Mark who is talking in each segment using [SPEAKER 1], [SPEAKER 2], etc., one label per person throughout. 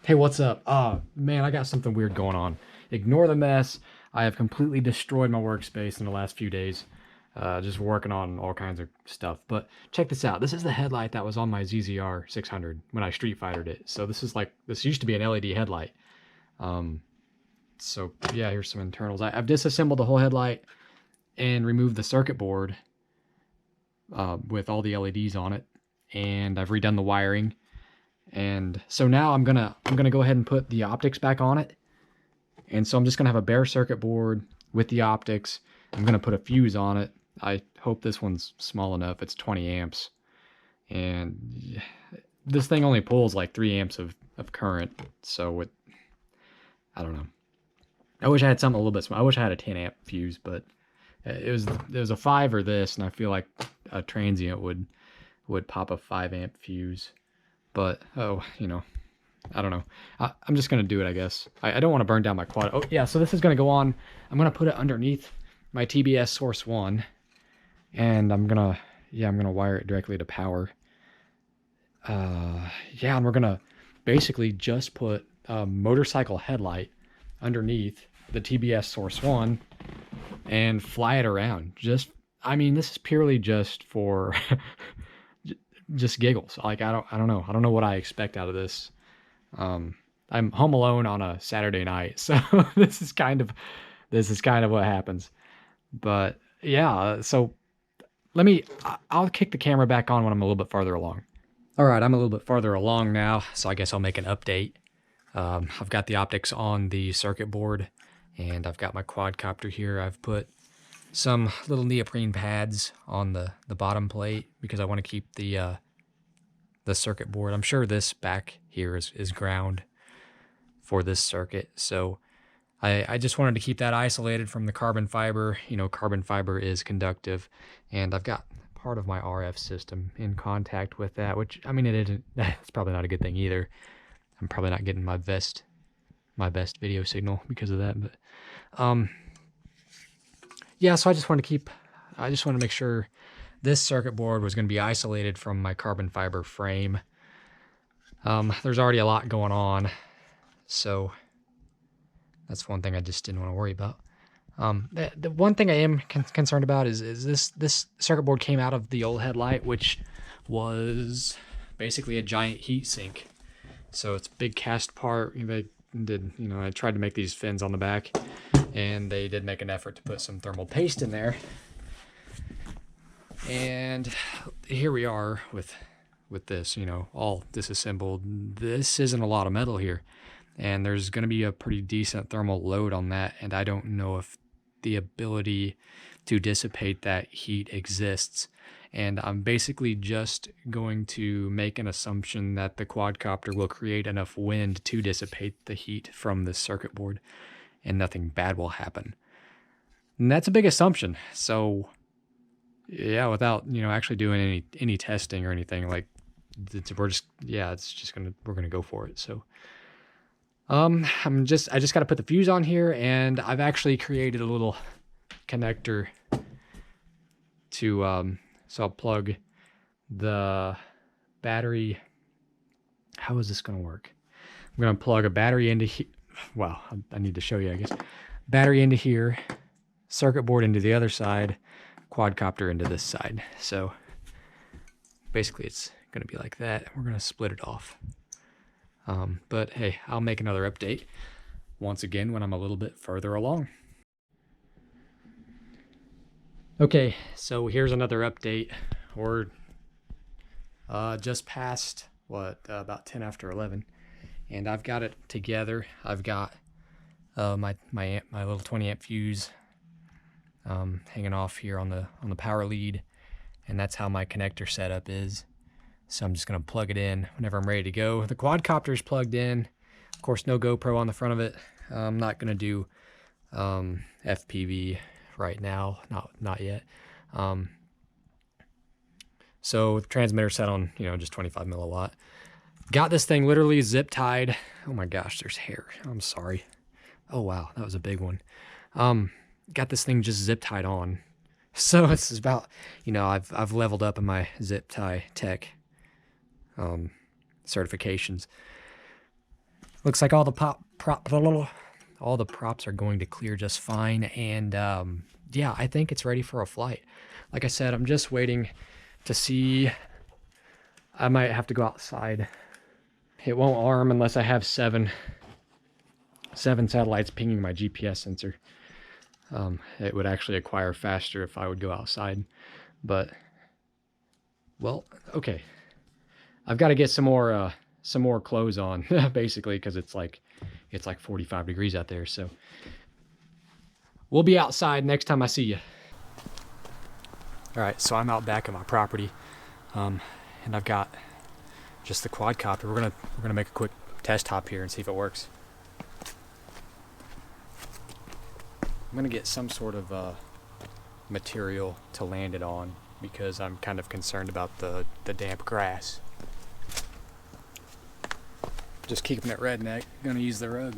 [SPEAKER 1] Hey, what's up? Man, I got something weird going on. Ignore the mess. I have completely destroyed my workspace in the last few days. Just working on all kinds of stuff. But check this out. This is the headlight that was on my ZZR 600 when I Street Fightered it. So this used to be an LED headlight. Um, so yeah, here's some internals. I've disassembled the whole headlight and removed the circuit board with all the LEDs on it. And I've redone the wiring. And so now I'm gonna go ahead and put the optics back on it. And so I'm just gonna have a bare circuit board with the optics. I'm gonna put a fuse on it. I hope this one's small enough. It's 20 amps. And this thing only pulls like 3 amps of current. So I don't know. I wish I had something a little bit small. I wish I had a 10 amp fuse, but it was a 5 or this, and I feel like a transient would pop a 5 amp fuse. But, oh, I don't know. I'm just going to do it, I guess. I don't want to burn down my quad. Oh, yeah, so this is going to go on. I'm going to put it underneath my TBS source 1. And I'm going to wire it directly to power. Yeah, and we're going to basically just put a motorcycle headlight underneath the TBS source 1 and fly it around. I mean, this is purely just for... just giggles. Like, I don't know. I don't know what I expect out of this. I'm home alone on a Saturday night, so this is kind of what happens. But yeah, so I'll kick the camera back on when I'm a little bit farther along. All right, I'm a little bit farther along now, so I guess I'll make an update. I've got the optics on the circuit board, and I've got my quadcopter here. I've put some little neoprene pads on the bottom plate because I want to keep the circuit board. I'm sure this back here is ground for this circuit. So I just wanted to keep that isolated from the carbon fiber. Carbon fiber is conductive, and I've got part of my RF system in contact with that, which, I mean, it's probably not a good thing either. I'm probably not getting my best video signal because of that, but yeah, so I just want to make sure this circuit board was going to be isolated from my carbon fiber frame. There's already a lot going on, so that's one thing I just didn't want to worry about. The one thing I am concerned about is this circuit board came out of the old headlight, which was basically a giant heat sink. So it's a big cast part. They did, I tried to make these fins on the back, and they did make an effort to put some thermal paste in there. And here we are with this, all disassembled. This isn't a lot of metal here, and there's going to be a pretty decent thermal load on that, and I don't know if the ability to dissipate that heat exists. And I'm basically just going to make an assumption that the quadcopter will create enough wind to dissipate the heat from the circuit board, and nothing bad will happen. And that's a big assumption. So yeah, without actually doing any testing or anything, like we're gonna go for it. So I just got to put the fuse on here, and I've actually created a little connector to so I'll plug the battery. How is this going to work? I'm going to plug a battery into here. Wow, I need to show you, I guess. Battery into here, circuit board into the other side, quadcopter into this side. So basically it's going to be like that. We're going to split it off. But hey, I'll make another update once again when I'm a little bit further along. Okay, so here's another update. We're just past, about 10 after 11. And I've got it together. I've got my little 20 amp fuse hanging off here on the power lead. And that's how my connector setup is. So I'm just going to plug it in whenever I'm ready to go. The quadcopter is plugged in. Of course, no GoPro on the front of it. I'm not going to do FPV right now, not yet. So the transmitter set on, just 25 milliwatt. Got this thing literally zip tied. Oh my gosh, there's hair. I'm sorry. Oh wow, that was a big one. Got this thing just zip tied on. So it's about, I've leveled up in my zip tie tech certifications. Looks like all the all the props are going to clear just fine, and yeah, I think it's ready for a flight. Like I said, I'm just waiting to see. I might have to go outside. It won't arm unless I have seven satellites pinging my GPS sensor. It would actually acquire faster if I would go outside, but well, okay. I've got to get some more clothes on, basically, because it's like 45 degrees out there. So we'll be outside next time I see you. All right, so I'm out back at my property, and I've got just the quadcopter. We're gonna make a quick test hop here and see if it works. I'm gonna get some sort of material to land it on because I'm kind of concerned about the damp grass. Just keeping it redneck. Gonna use the rug.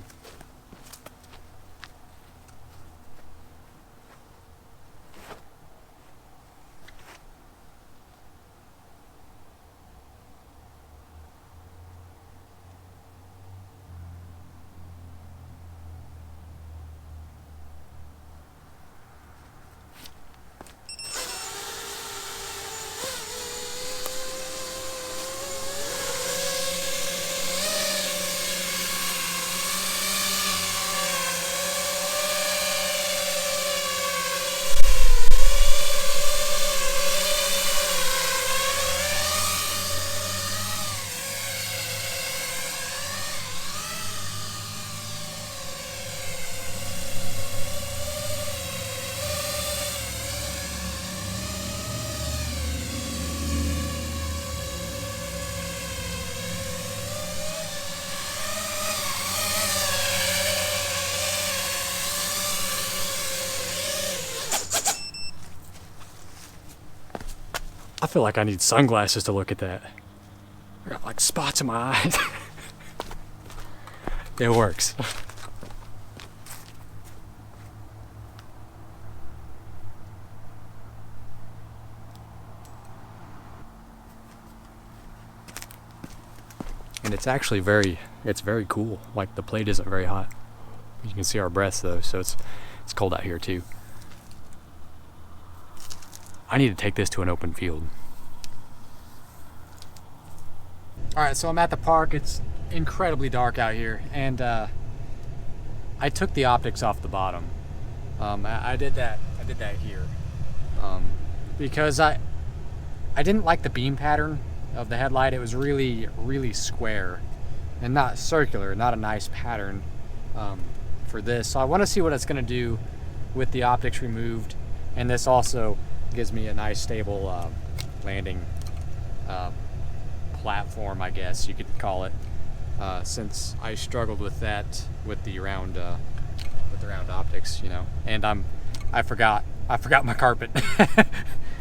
[SPEAKER 1] I feel like I need sunglasses to look at that. I got like spots in my eyes. It works. And it's actually very cool. Like the plate isn't very hot. You can see our breaths though, so it's cold out here too. I need to take this to an open field. All right, so I'm at the park. It's incredibly dark out here, and I took the optics off the bottom. I did that here because I didn't like the beam pattern of the headlight. It was really square and not circular, not a nice pattern for this. So I want to see what it's going to do with the optics removed, and this also gives me a nice stable landing platform, I guess you could call it, since I struggled with that with the round optics, you know. And I forgot my carpet.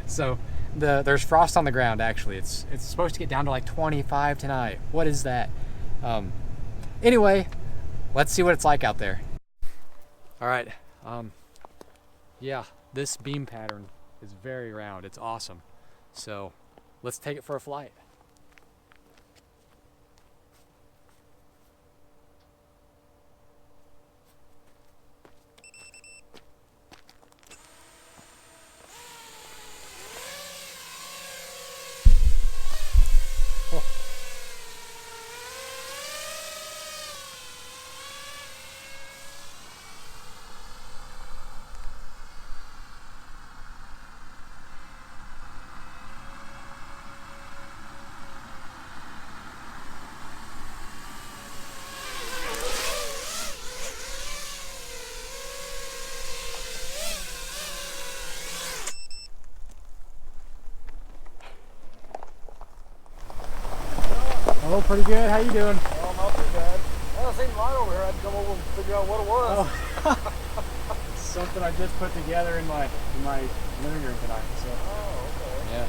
[SPEAKER 1] So there's frost on the ground. Actually, it's supposed to get down to like 25 tonight. What is that? Anyway, let's see what it's like out there. All right. Yeah, this beam pattern is very round. It's awesome. So let's take it for a flight. Oh, pretty good. How you doing?
[SPEAKER 2] Oh, not too bad. I don't see light over here. I had to come over and figure out what it was.
[SPEAKER 1] Oh. Something I just put together in my living room tonight. So.
[SPEAKER 2] Oh, okay.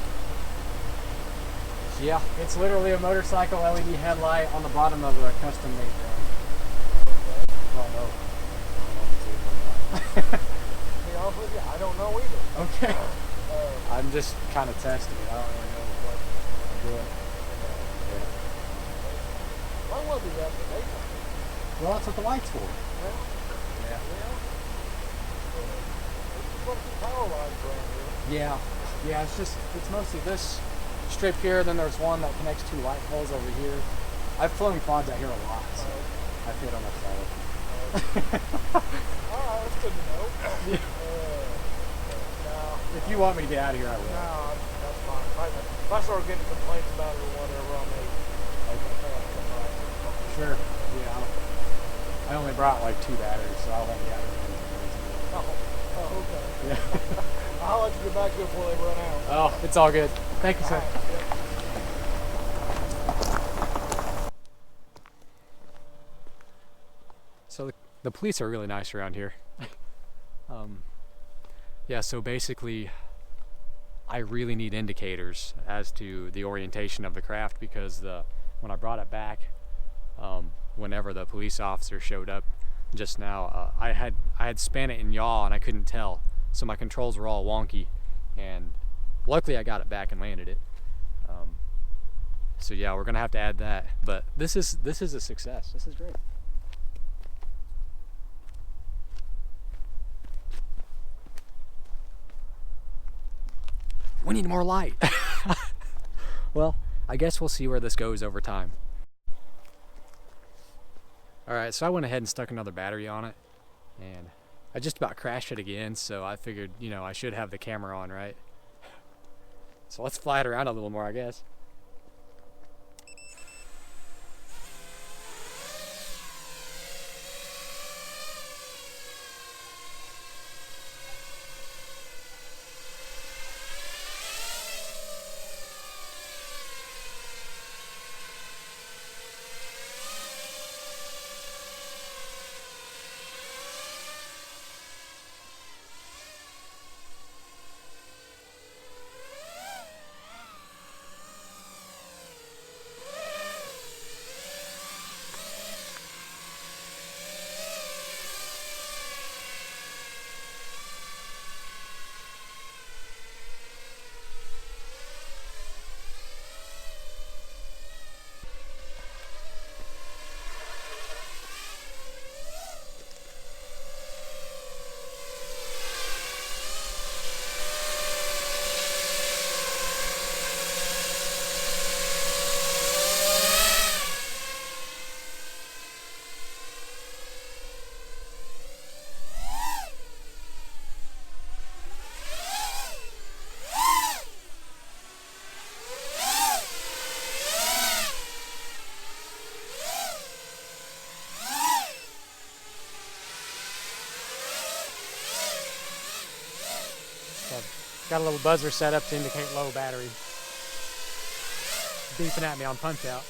[SPEAKER 1] Yeah, it's literally a motorcycle LED headlight on the bottom of a custom made thing.
[SPEAKER 2] Okay.
[SPEAKER 1] Well, no. I don't know if it's even or not.
[SPEAKER 2] To be honest with you, I don't know either.
[SPEAKER 1] Okay. I'm just kind of testing it. I don't really know what I'm doing.
[SPEAKER 2] Why was he after daytime?
[SPEAKER 3] Well, that's what the light's for.
[SPEAKER 2] Yeah. There's quite a few power lines around here.
[SPEAKER 3] Yeah. Yeah, it's mostly this strip here, then there's one that connects 2 light poles over here. I've flown quads out here a lot, so I fit almost all of them.
[SPEAKER 2] Alright, that's good to know.
[SPEAKER 3] If you want me to get out of here, I will.
[SPEAKER 2] No, that's fine. If I start getting complaints about it or whatever, I may come by.
[SPEAKER 3] Sure. Yeah. I only brought like 2 batteries, so I won't be out here.
[SPEAKER 2] Oh, okay.
[SPEAKER 3] Yeah.
[SPEAKER 2] I'll let you get back to it before they run out.
[SPEAKER 3] Oh, it's all good. Thank you, sir. So the police are really nice around here. Yeah, so basically I really need indicators as to the orientation of the craft, because when I brought it back, whenever the police officer showed up just now, I had span it in yaw and I couldn't tell, so my controls were all wonky, and luckily I got it back and landed it. So yeah, we're gonna have to add that, but this is a success. This is great. We need more light. Well, I guess we'll see where this goes over time. Alright, so I went ahead and stuck another battery on it, and I just about crashed it again, so I figured, you know, I should have the camera on, right? So let's fly it around a little more, I guess. Got a little buzzer set up to indicate low battery. Beeping at me on punch out.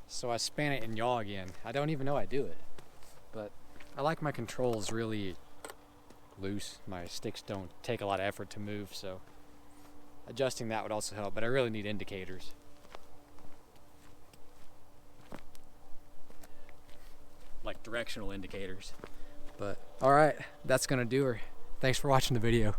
[SPEAKER 3] So I span it in yaw again. I don't even know I do it, but I like my controls really loose. My sticks don't take a lot of effort to move, so adjusting that would also help, but I really need indicators. Like directional indicators. But all right, that's gonna do her. Thanks for watching the video.